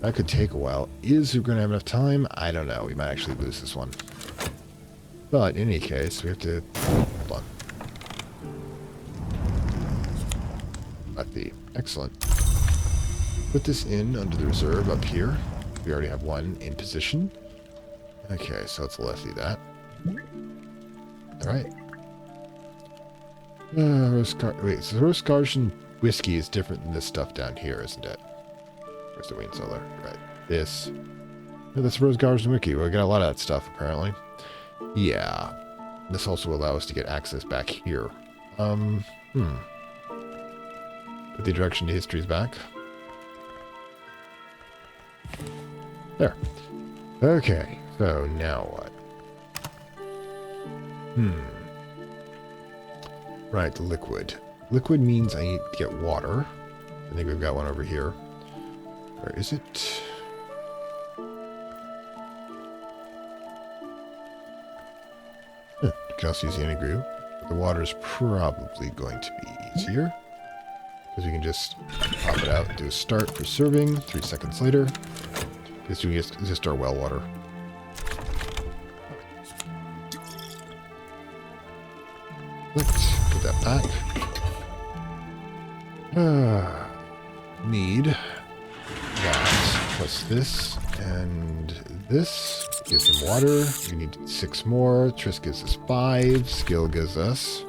That could take a while. Is we going to have enough time? I don't know. We might actually lose this one. But, in any case, we have to... Hold on. Lefty. Excellent. Put this in under the reserve up here. We already have 1 in position. Okay, so let's lefty that. Alright. Wait, so Roscarsian whiskey is different than this stuff down here, isn't it? Where's the Wayne Cellar? Right. This. Oh, that's Roscarsian whiskey. We got a lot of that stuff, apparently. Yeah. This also allows us to get access back here. Put the direction to history's back. There. Okay. So, now what? Right, liquid. Liquid means I need to get water. I think we've got one over here. Where is it? You can also use the anti-glue. The water is probably going to be easier. Because we can just pop it out and do a start for serving. 3 seconds later. This is just our well water. Let's put that back. Need that plus this and this. Give him water. We need 6 more. Triss gives us 5. Skill gives us...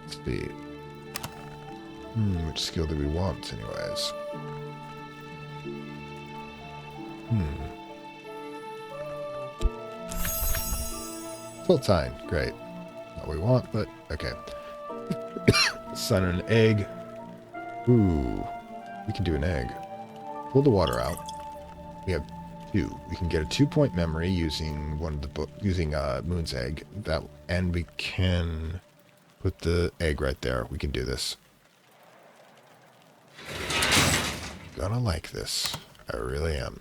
Let's see. Which skill do we want, anyways? Full time. Great. Not what we want, but okay. Sun and an egg. Ooh. We can do an egg. Pull the water out. We have 2. We can get a 2-point memory using one of the using Moon's egg. That, and we can put the egg right there. We can do this. Gonna like this. I really am.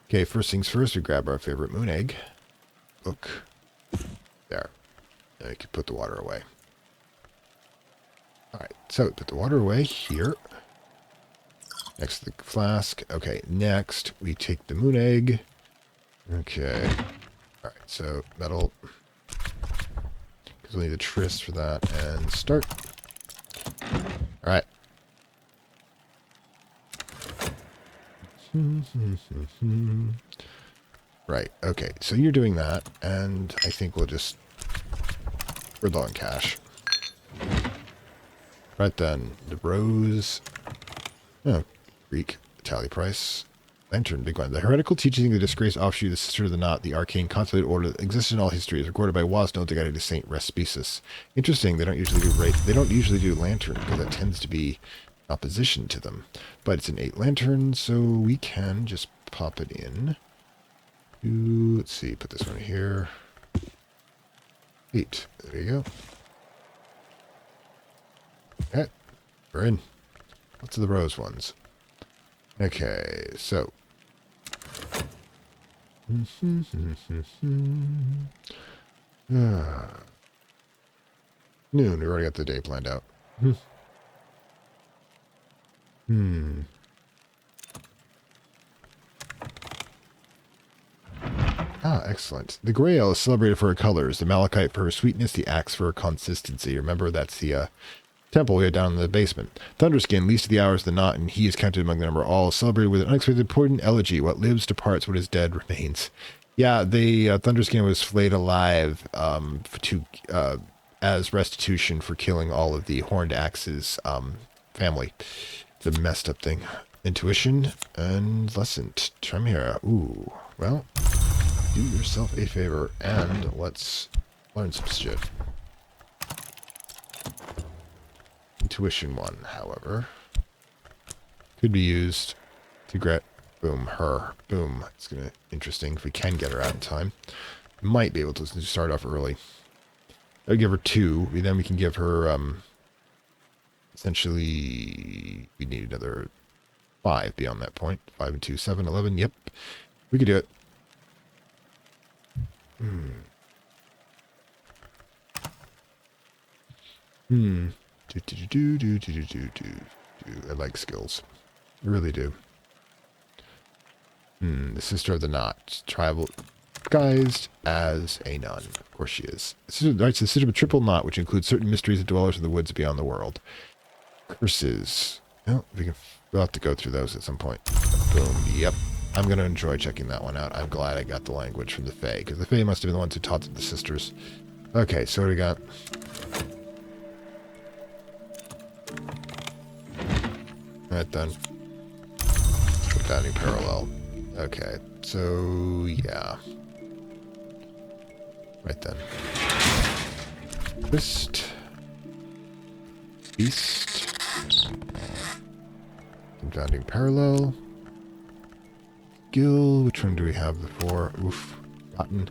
Okay, first things first, we grab our favorite moon egg. Book. There. And we can put the water away. Alright, so put the water away here. Next to the flask. Okay, next we take the moon egg. Okay. Alright, so that'll... Because we'll need the Triss for that. And start. Alright. Right, okay, so you're doing that, and I think we'll just... We're low on cash. Right then, the rose... Oh, Greek, tally price. Lantern, big one. The heretical teaching of the disgraced offshoot, the sister of the knot, the arcane constellate order that exists in all history is recorded by Wasno, the guide to Saint Respices. Interesting, they don't usually do lantern, because that tends to be opposition to them. But it's an 8 lantern, so we can just pop it in. Let's see, put this one here. 8. There you go. Okay, we're in. Lots of the rose ones. Okay, so. Noon, we already got the day planned out. Ah, excellent. The gray ale is celebrated for her colors, the malachite for her sweetness, the axe for her consistency. Remember, that's the temple we had down in the basement. Thunderskin, least of the hours of the knot, and he is counted among the number all, celebrated with an unexpected poignant elegy. What lives departs, what is dead remains. Yeah, the Thunderskin was flayed alive as restitution for killing all of the Horned Axe's family. The messed up thing. Intuition and lesson. Tremere. Ooh, well, do yourself a favor and let's learn some shit. Intuition 1, however, could be used to get, boom, her. Boom. It's going to interesting if we can get her out in time. Might be able to start off early. I'll give her 2. Then we can give her, essentially, we need another 5 beyond that point. 5 and 2, 7, 11. Yep. We could do it. I like skills. I really do. The Sister of the Knot. Tribal disguised as a nun. Of course she is. Right, the Sister of a Triple Knot, which includes certain mysteries of dwellers of the woods beyond the world. Curses. Well, we'll have to go through those at some point. Boom. Yep. I'm going to enjoy checking that one out. I'm glad I got the language from the Fae, because the Fae must have been the ones who taught the sisters. Okay, so what do we got? Right then. Founding parallel. Okay, so yeah. Right then. Twist. Beast. Confounding parallel. Skill. Which one do we have before? Oof. Rotten.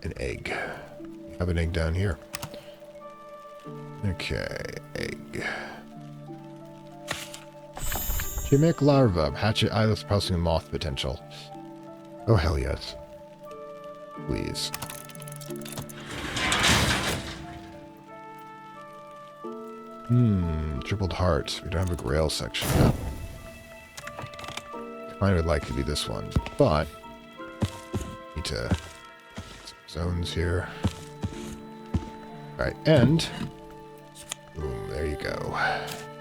An egg. We have an egg down here. Okay, egg. Chimic larva. Hatchet eyeless pulsing moth potential. Oh, hell yes. Please. Tripled heart. We don't have a grail section yet. I would like to be this one, but need to some zones here. Alright, and boom, there you go.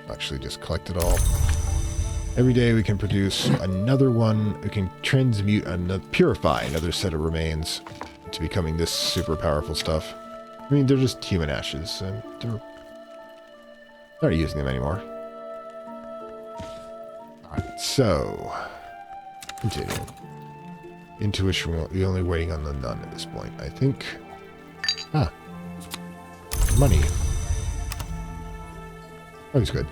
Actually just collect it all. Every day we can produce another one. We can transmute another, purify another set of remains to becoming this super powerful stuff. I mean, they're just human ashes, and they're not using them anymore. Alright, so continue. Intuition, we're only waiting on the nun at this point, I think. Ah. Money. Always good.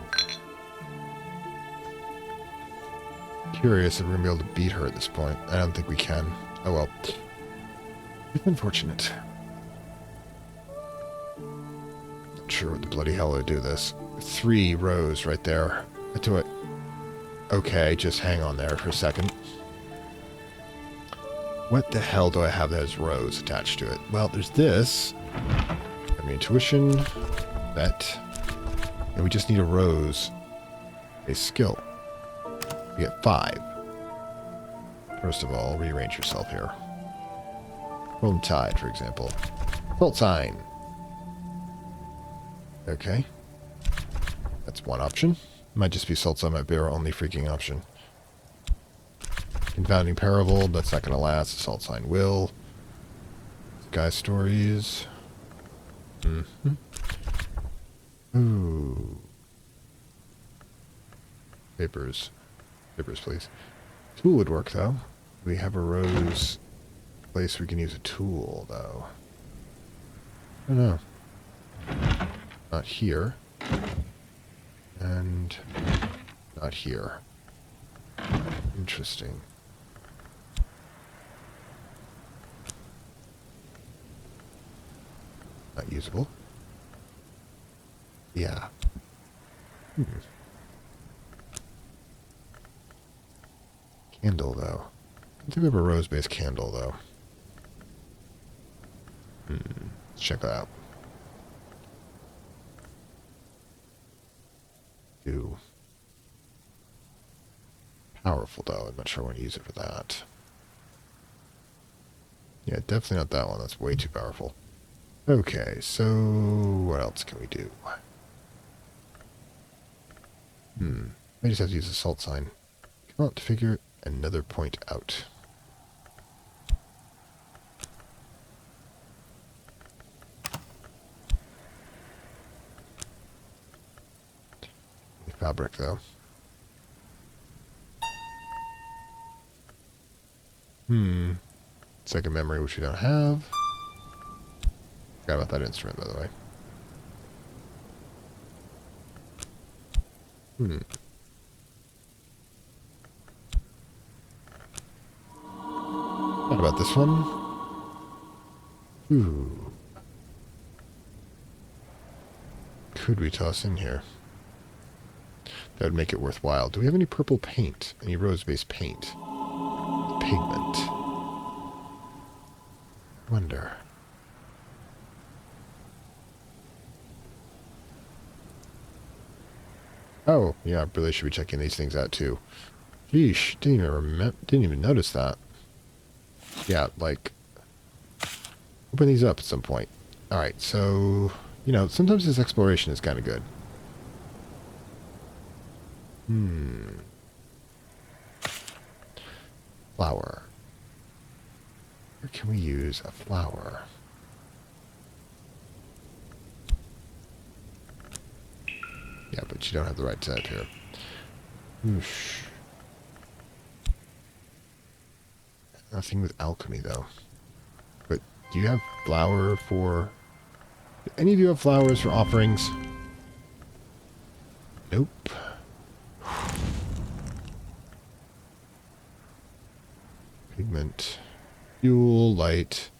Curious if we're going to be able to beat her at this point. I don't think we can. Oh well. It's unfortunate. Not sure what the bloody hell to do this. 3 rows right there. I do it. Okay, just hang on there for a second. What the hell do I have that has rows attached to it? Well, there's this. I mean, intuition. That. And we just need a rose. A skill. You get 5. First of all, rearrange yourself here. Rolling Tide, for example. Fault sign. Okay. That's one option. Might just be Salt Sign, might be our only freaking option. Confounding Parable, that's not going to last. Salt Sign will. Sky Stories. Ooh. Papers. Papers, please. Tool would work, though. We have a rose place we can use a tool, though. I don't know. Not here. And Not here. Interesting. Not usable. Yeah. Candle, though. I don't think we have a rose-based candle, though. Let's check that out. Ooh. Powerful, though. I'm not sure I want to use it for that. Yeah, definitely not that one. That's way too powerful. Okay, so what else can we do? I just have to use a salt sign. Cannot figure another point out. Fabric, though. Second memory, which we don't have. Forgot about that instrument, by the way. What about this one? Ooh. Could we toss in here? That would make it worthwhile. Do we have any purple paint? Any rose-based paint? Pigment. Wonder. Oh, yeah, I really should be checking these things out too. Yeesh, didn't even notice that. Yeah, like, open these up at some point. Alright, so, you know, sometimes this exploration is kind of good. Flower. Where can we use a flower? Yeah, but you don't have the right type here. Oosh. Nothing with alchemy, though. But do you have flower for... Do any of you have flowers for offerings? Nope. Pigment. Fuel, light,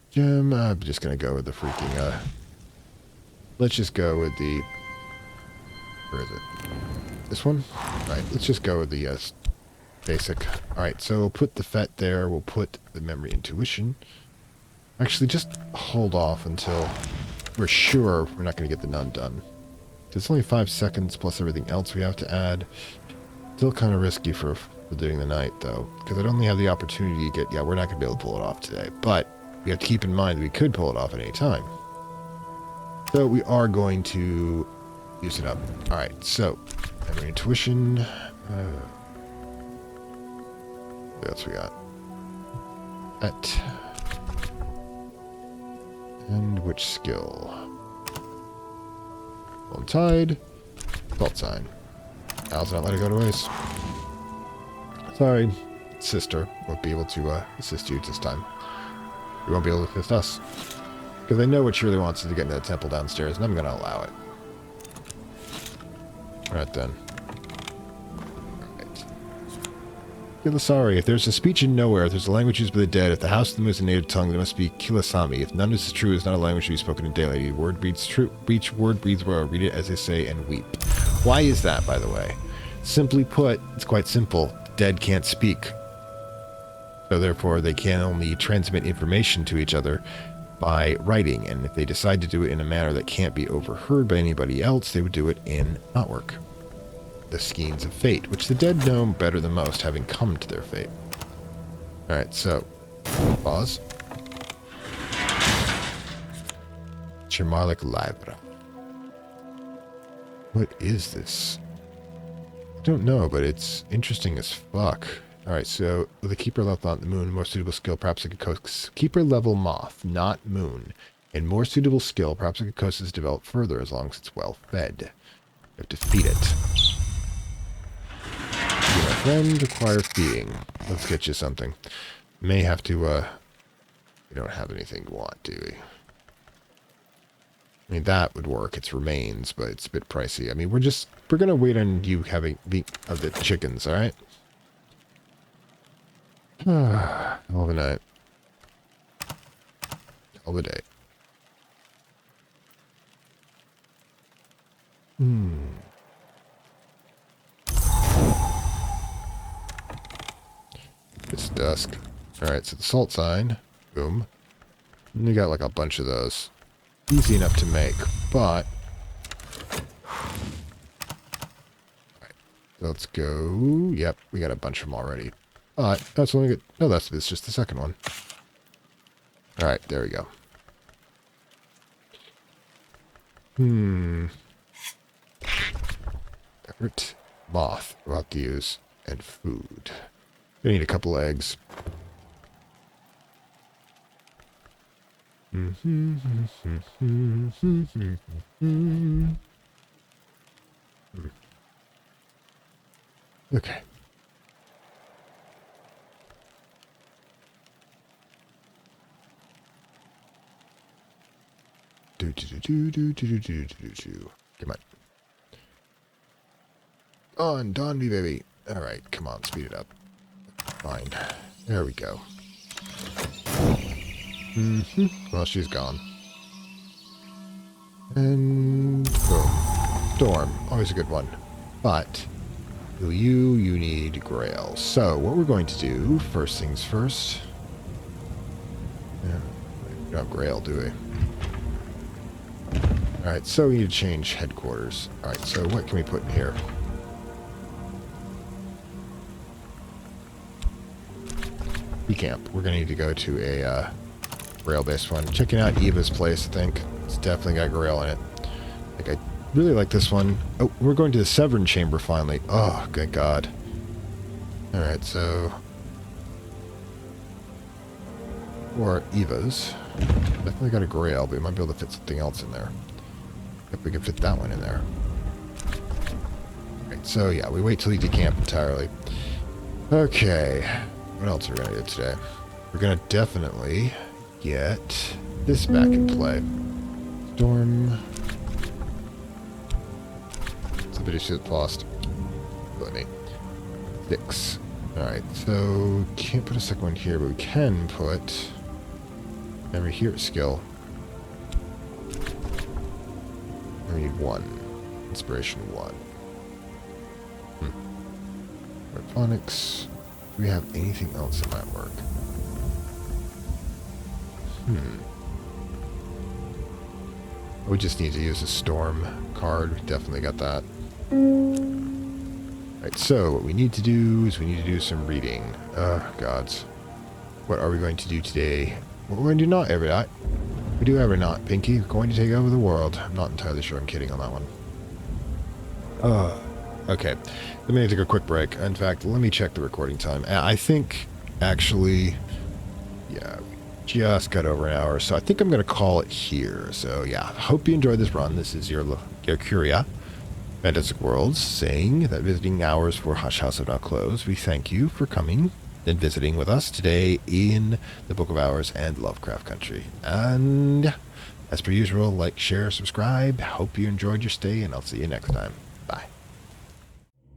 gem. I'm just going to go with the freaking... let's just go with the... Where is it? This one? Alright, let's just go with the basic. Alright, so we'll put the FET there. We'll put the memory intuition. Actually, just hold off until we're sure we're not going to get the none done. It's only 5 seconds plus everything else we have to add. Still kind of risky for doing the night, though, because I'd only have the opportunity to get... Yeah, we're not going to be able to pull it off today, but we have to keep in mind we could pull it off at any time. So we are going to use it up. Alright, so memory intuition. What else we got? That. And which skill? One tide. Salt sign. Al's not let it go to waste. Sorry, sister. Won't be able to assist you this time. You won't be able to assist us. Because I know what she really wants is to get into that temple downstairs, and I'm going to allow it. Alright then. Kilasari. If there's a speech in nowhere, if there's a language used by the dead, if the house of the moon is a native tongue, there must be Kilasami. If none of this is true, it's not a language to be spoken in daylight. Word breeds true. Word breeds well. Read it as they say and weep. Why is that, by the way? Simply put, it's quite simple. The dead can't speak. So therefore, they can only transmit information to each other by writing. And if they decide to do it in a manner that can't be overheard by anybody else, they would do it in artwork. The skeins of fate, which the dead know better than most, having come to their fate. Alright, so, pause. Shamalik Libra. What is this? I don't know, but it's interesting as fuck. Alright, so, with a keeper level on the moon, more suitable skill, perhaps like a coast. Keeper level moth, not moon. And more suitable skill, perhaps like a coast is developed further as long as it's well fed. You have to feed it. My friend, require feeding. Let's get you something. May have to, we don't have anything to want, do we? I mean, that would work. It's remains, but it's a bit pricey. I mean, we're going to wait on you having the chickens, all right? All the night. All the day. It's dusk. Alright, so the salt sign. Boom. And you got like a bunch of those. Easy enough to make, but... Alright, let's go. Yep, we got a bunch of them already. But that's only good. No, that's just the second one. Alright, there we go. Effort. Moth. We'll have to use. And food. We need a couple eggs. Okay. Come on, Don me, baby. All right, come on, speed it up. Fine. There we go. Well, she's gone. And boom. Storm. Always a good one. But you need Grail. So what we're going to do, first things first. Yeah, we don't have Grail, do we? Alright, so we need to change headquarters. Alright, so what can we put in here? Camp. We're going to need to go to a Grail-based one. Checking out Eva's place, I think. It's definitely got Grail in it. Like, I really like this one. Oh, we're going to the Severn Chamber finally. Oh, good God. Alright, so... Or Eva's. Definitely got a Grail, but we might be able to fit something else in there. If we can fit that one in there. Alright, so yeah, we wait till you decamp entirely. Okay. What else are we going to do today? We're going to definitely get this back in play. Storm. Somebody should have lost. Let me. 6. Alright, so can't put a second one here, but we can put memory here skill. We need 1. Inspiration 1. Phonics. Do we have anything else that might work? We just need to use a storm card. We definitely got that. Right, so what we need to do is we need to do some reading. Gods. What are we going to do today? What we're going to do not every night. We do every night, Pinky. We're going to take over the world. I'm not entirely sure I'm kidding on that one. Okay. Let me take a quick break. In fact, let me check the recording time. I think, actually, yeah, we just got over an hour, so I think I'm going to call it here. So, yeah, hope you enjoyed this run. This is your Curia, Fantastic Worlds, saying that visiting hours for Hush House have now closed. We thank you for coming and visiting with us today in the Book of Hours and Lovecraft Country. And, as per usual, like, share, subscribe. Hope you enjoyed your stay, and I'll see you next time. Bye.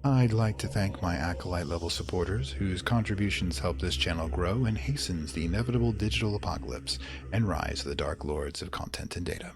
I'd like to thank my Acolyte level supporters, whose contributions help this channel grow and hastens the inevitable digital apocalypse and rise of the Dark Lords of Content and Data.